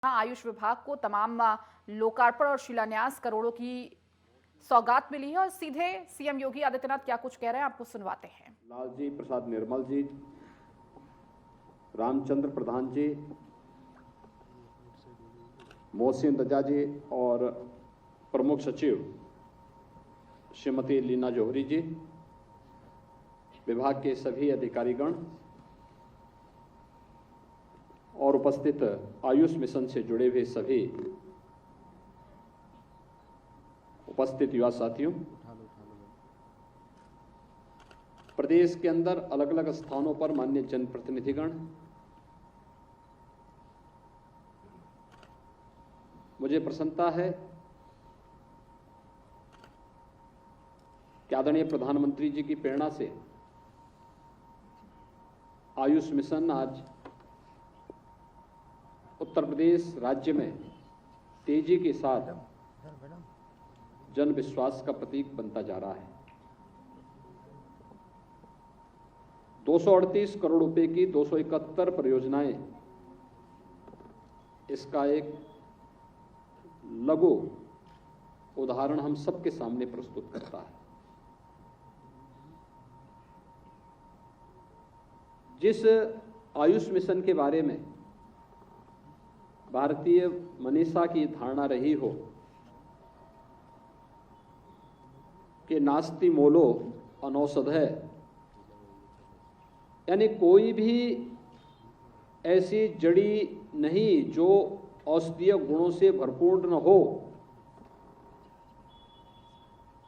आयुष विभाग को तमाम लोकार्पण और शिलान्यास करोड़ों की सौगात मिली है और सीधे सीएम योगी आदित्यनाथ क्या कुछ कह रहे हैं आपको सुनवाते हैं। लालजी प्रसाद निर्मल जी, रामचंद्र प्रधान जी, मोहसिन रजा जी और प्रमुख सचिव श्रीमती लीना जौहरी जी, विभाग के सभी अधिकारीगण और उपस्थित आयुष मिशन से जुड़े हुए सभी उपस्थित युवा साथियों, प्रदेश के अंदर अलग अलग स्थानों पर माननीय जनप्रतिनिधिगण, मुझे प्रसन्नता है कि आदरणीय प्रधानमंत्री जी की प्रेरणा से आयुष मिशन आज उत्तर प्रदेश राज्य में तेजी के साथ जन विश्वास का प्रतीक बनता जा रहा है। 238 करोड़ रुपए की 271 परियोजनाएं इसका एक लघु उदाहरण हम सबके सामने प्रस्तुत करता है। जिस आयुष मिशन के बारे में भारतीय मनीषा की धारणा रही हो कि नास्ति मूलो अनौषधय, यानी कोई भी ऐसी जड़ी नहीं जो औषधीय गुणों से भरपूर न हो,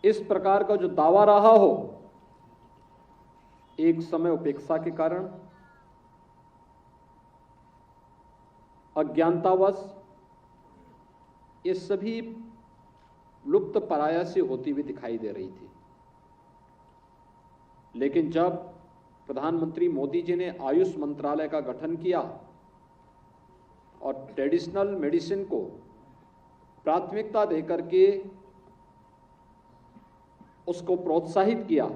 इस प्रकार का जो दावा रहा हो, एक समय उपेक्षा के कारण, अज्ञानतावश ये सभी लुप्त पराया से होती हुई दिखाई दे रही थी। लेकिन जब प्रधानमंत्री मोदी जी ने आयुष मंत्रालय का गठन किया और ट्रेडिशनल मेडिसिन को प्राथमिकता देकर के उसको प्रोत्साहित किया,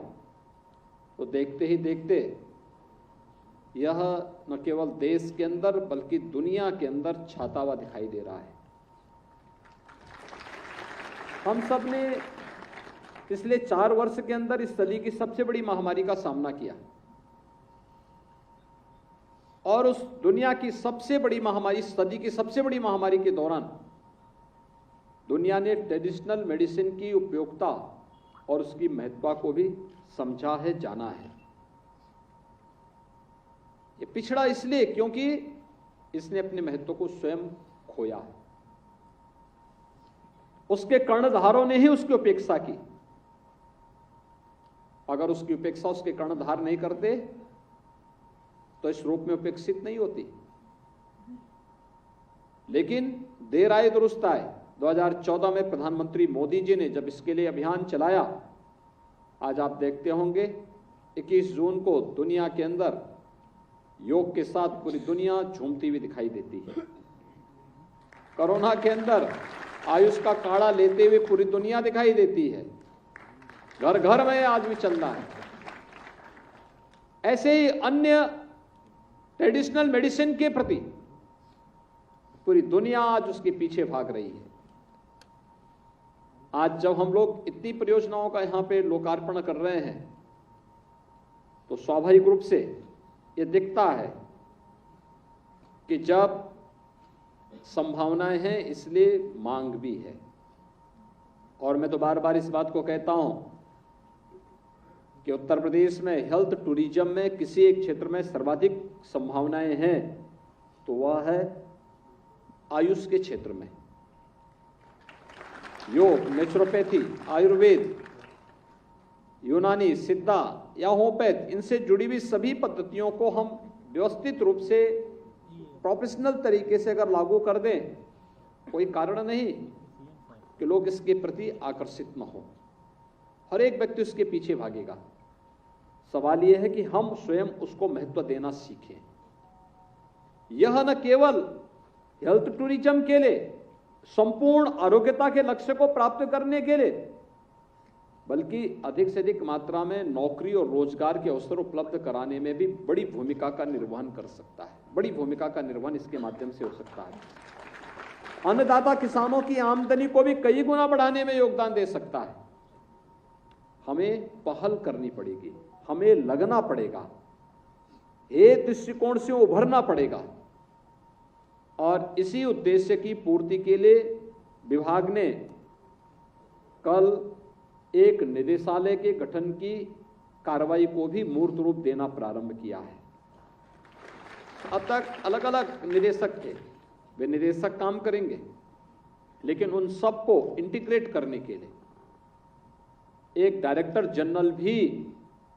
तो देखते ही देखते यह न केवल देश के अंदर बल्कि दुनिया के अंदर छाता हुआ दिखाई दे रहा है। हम सब ने पिछले 4 वर्ष के अंदर इस सदी की सबसे बड़ी महामारी का सामना किया और उस दुनिया की सबसे बड़ी महामारी, सदी की सबसे बड़ी महामारी के दौरान दुनिया ने ट्रेडिशनल मेडिसिन की उपयोगिता और उसकी महत्ता को भी समझा है, जाना है। ये पिछड़ा इसलिए क्योंकि इसने अपने महत्व को स्वयं खोया है। उसके कर्णधारों ने ही उसकी उपेक्षा की। अगर उसकी उपेक्षा उसके कर्णधार नहीं करते तो इस रूप में उपेक्षित नहीं होती। लेकिन देर आए दुरुस्त आए। 2014 में प्रधानमंत्री मोदी जी ने जब इसके लिए अभियान चलाया, आज आप देखते होंगे 21 जून को दुनिया के अंदर योग के साथ पूरी दुनिया झूमती हुई दिखाई देती है। कोरोना के अंदर आयुष का काढ़ा लेते हुए पूरी दुनिया दिखाई देती है। घर घर में आज भी चल रहा है। ऐसे ही अन्य ट्रेडिशनल मेडिसिन के प्रति पूरी दुनिया आज उसके पीछे भाग रही है। आज जब हम लोग इतनी परियोजनाओं का यहां पे लोकार्पण कर रहे हैं तो स्वाभाविक रूप से ये दिखता है कि जब संभावनाएं हैं इसलिए मांग भी है। और मैं तो बार बार इस बात को कहता हूं कि उत्तर प्रदेश में हेल्थ टूरिज्म में किसी एक क्षेत्र में सर्वाधिक संभावनाएं हैं तो वह है आयुष के क्षेत्र में। योग, नेचुरोपैथी, आयुर्वेद, यूनानी, सिद्धा या होम्योपैथ, इनसे जुड़ी हुई सभी पद्धतियों को हम व्यवस्थित रूप से प्रोफेशनल तरीके से अगर लागू कर दें, कोई कारण नहीं कि लोग इसके प्रति आकर्षित न हो। हर एक व्यक्ति उसके पीछे भागेगा। सवाल यह है कि हम स्वयं उसको महत्व देना सीखें। यह न केवल हेल्थ टूरिज्म के लिए, संपूर्ण आरोग्यता के लक्ष्य को प्राप्त करने के लिए, बल्कि अधिक से अधिक मात्रा में नौकरी और रोजगार के अवसर उपलब्ध कराने में भी बड़ी भूमिका का निर्वहन कर सकता है। बड़ी भूमिका का निर्वहन इसके माध्यम से हो सकता है। अन्नदाता किसानों की आमदनी को भी कई गुना बढ़ाने में योगदान दे सकता है। हमें पहल करनी पड़ेगी, हमें लगना पड़ेगा, एक दृष्टिकोण से उभरना पड़ेगा और इसी उद्देश्य की पूर्ति के लिए विभाग ने कल एक निदेशालय के गठन की कार्रवाई को भी मूर्त रूप देना प्रारंभ किया है। अब तक अलग अलग निदेशक थे, वे निदेशक काम करेंगे, लेकिन उन सबको इंटीग्रेट करने के लिए एक डायरेक्टर जनरल भी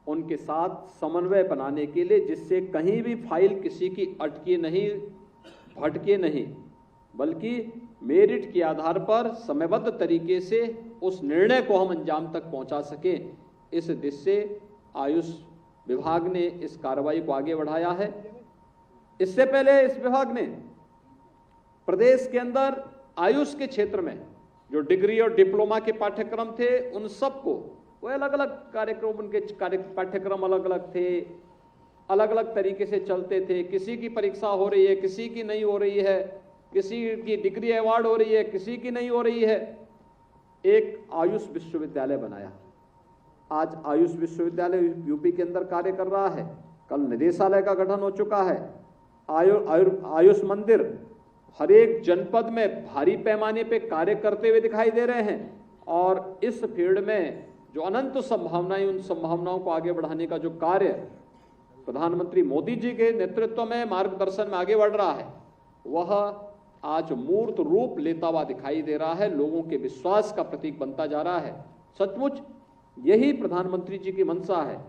उनके साथ समन्वय बनाने के लिए, जिससे कहीं भी फाइल किसी की अटके नहीं, भटके नहीं, बल्कि मेरिट के आधार पर समयबद्ध तरीके से उस निर्णय को हम अंजाम तक पहुंचा सकें। इस उद्देश्य से आयुष विभाग ने इस कार्रवाई को आगे बढ़ाया है। इससे पहले इस विभाग ने प्रदेश के अंदर आयुष के क्षेत्र में जो डिग्री और डिप्लोमा के पाठ्यक्रम थे, उन सबको वो अलग अलग कार्यक्रम, उनके पाठ्यक्रम अलग अलग थे, अलग अलग तरीके से चलते थे। किसी की परीक्षा हो रही है, किसी की नहीं हो रही है, किसी की डिग्री अवार्ड हो रही है, किसी की नहीं हो रही है। एक आयुष विश्वविद्यालय बनाया। आज आयुष विश्वविद्यालय यूपी के अंदर कार्य कर रहा है। कल निदेशालय का गठन हो चुका है। आयुष मंदिर हर एक जनपद में भारी पैमाने पे कार्य करते हुए दिखाई दे रहे हैं और इस फील्ड में जो अनंत संभावनाएं, उन संभावनाओं को आगे बढ़ाने का जो कार्य प्रधानमंत्री मोदी जी के नेतृत्व में, मार्गदर्शन में आगे बढ़ रहा है, वह आज मूर्त रूप लेता हुआ दिखाई दे रहा है, लोगों के विश्वास का प्रतीक बनता जा रहा है। सचमुच यही प्रधानमंत्री जी की मंशा है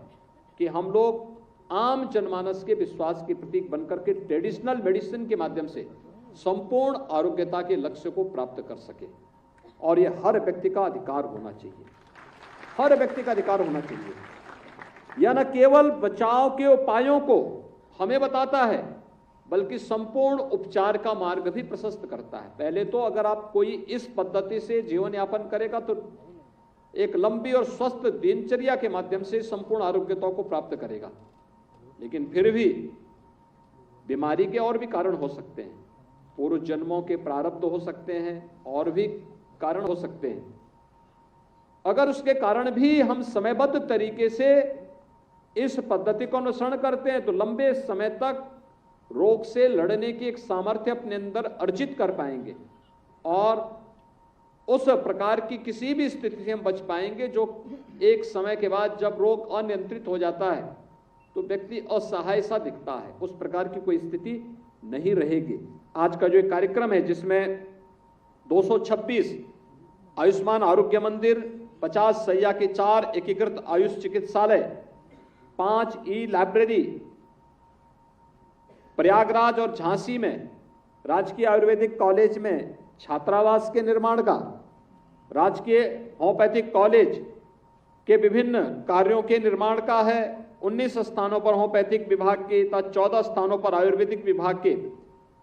कि हम लोग आम जनमानस के विश्वास के प्रतीक बनकर के ट्रेडिशनल मेडिसिन के माध्यम से संपूर्ण आरोग्यता के लक्ष्य को प्राप्त कर सके। और यह हर व्यक्ति का अधिकार होना चाहिए, हर व्यक्ति का अधिकार होना चाहिए। यह न केवल बचाव के उपायों को हमें बताता है, बल्कि संपूर्ण उपचार का मार्ग भी प्रशस्त करता है। पहले तो अगर आप कोई इस पद्धति से जीवन यापन करेगा तो एक लंबी और स्वस्थ दिनचर्या के माध्यम से संपूर्ण आरोग्यता को प्राप्त करेगा, लेकिन फिर भी बीमारी के और भी कारण हो सकते हैं, पूर्व जन्मों के प्रारब्ध हो सकते हैं, और भी कारण हो सकते हैं। अगर उसके कारण भी हम समयबद्ध तरीके से इस पद्धति को अनुसरण करते हैं तो लंबे समय तक रोग से लड़ने की एक सामर्थ्य अपने अंदर अर्जित कर पाएंगे और उस प्रकार की किसी भी स्थिति से हम बच पाएंगे जो एक समय के बाद जब रोग अनियंत्रित हो जाता है तो व्यक्ति असहाय सा दिखता है। उस प्रकार की कोई स्थिति नहीं रहेगी। आज का जो एक कार्यक्रम है जिसमें 226 आयुष्मान आरोग्य मंदिर, 50 सैया के 4 एकीकृत आयुष चिकित्सालय, 5 ई लाइब्रेरी, प्रयागराज और झांसी में राजकीय आयुर्वेदिक कॉलेज में छात्रावास के निर्माण का, राजकीय होम्योपैथिक कॉलेज के विभिन्न कार्यों के निर्माण का है। 19 स्थानों पर होम्योपैथिक विभाग के तथा 14 स्थानों पर आयुर्वेदिक विभाग के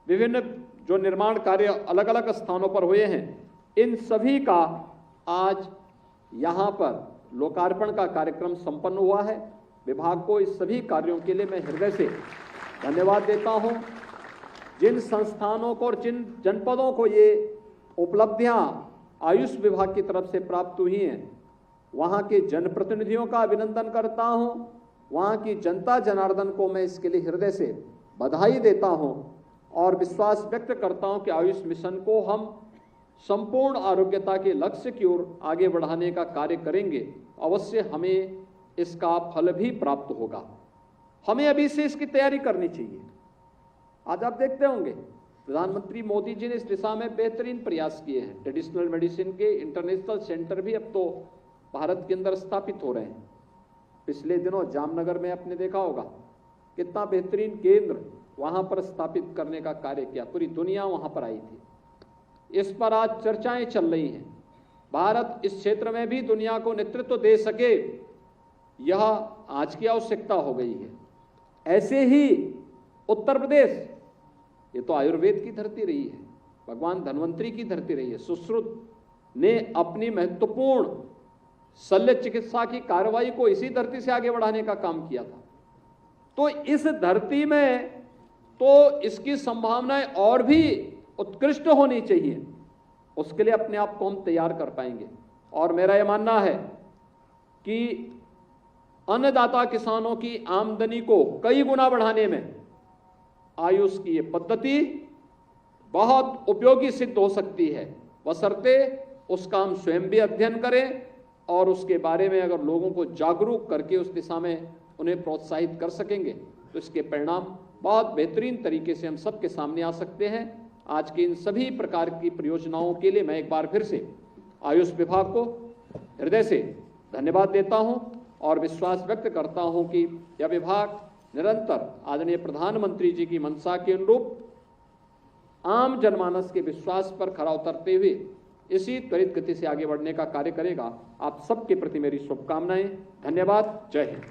विभिन्न जो निर्माण कार्य अलग अलग स्थानों पर हुए हैं, इन सभी का आज यहाँ पर लोकार्पण का कार्यक्रम संपन्न हुआ है। विभाग को इस सभी कार्यों के लिए मैं हृदय से धन्यवाद देता हूँ। जिन संस्थानों को और जिन जनपदों को ये उपलब्धियां आयुष विभाग की तरफ से प्राप्त हुई हैं, वहाँ के जनप्रतिनिधियों का अभिनंदन करता हूँ। वहाँ की जनता जनार्दन को मैं इसके लिए हृदय से बधाई देता हूँ और विश्वास व्यक्त करता हूँ कि आयुष मिशन को हम संपूर्ण आरोग्यता के लक्ष्य की ओर आगे बढ़ाने का कार्य करेंगे। अवश्य हमें इसका फल भी प्राप्त होगा। हमें अभी से इसकी तैयारी करनी चाहिए। आज आप देखते होंगे प्रधानमंत्री मोदी जी ने इस दिशा में बेहतरीन प्रयास किए हैं। ट्रेडिशनल मेडिसिन के इंटरनेशनल सेंटर भी अब तो भारत के अंदर स्थापित हो रहे हैं। पिछले दिनों जामनगर में आपने देखा होगा कितना बेहतरीन केंद्र वहां पर स्थापित करने का कार्य किया, पूरी दुनिया वहां पर आई थी। इस पर आज चर्चाएं चल रही हैं। भारत इस क्षेत्र में भी दुनिया को नेतृत्व दे सके, यह आज की आवश्यकता हो गई है। ऐसे ही उत्तर प्रदेश, ये तो आयुर्वेद की धरती रही है, भगवान धन्वंतरी की धरती रही है। सुश्रुत ने अपनी महत्वपूर्ण शल्य चिकित्सा की कार्रवाई को इसी धरती से आगे बढ़ाने का काम किया था। तो इस धरती में तो इसकी संभावनाएं और भी उत्कृष्ट होनी चाहिए, उसके लिए अपने आप को हम तैयार कर पाएंगे। और मेरा यह मानना है कि अन्नदाता किसानों की आमदनी को कई गुना बढ़ाने में आयुष की ये पद्धति बहुत उपयोगी सिद्ध हो सकती है, बशर्ते उसका हम स्वयं भी अध्ययन करें और उसके बारे में अगर लोगों को जागरूक करके उस दिशा में उन्हें प्रोत्साहित कर सकेंगे तो इसके परिणाम बहुत बेहतरीन तरीके से हम सबके सामने आ सकते हैं। आज की इन सभी प्रकार की परियोजनाओं के लिए मैं एक बार फिर से आयुष विभाग को हृदय से धन्यवाद देता हूं और विश्वास व्यक्त करता हूं कि यह विभाग निरंतर आदरणीय प्रधानमंत्री जी की मंशा के अनुरूप आम जनमानस के विश्वास पर खरा उतरते हुए इसी त्वरित गति से आगे बढ़ने का कार्य करेगा। आप सबके प्रति मेरी शुभकामनाएं। धन्यवाद। जय हिंद।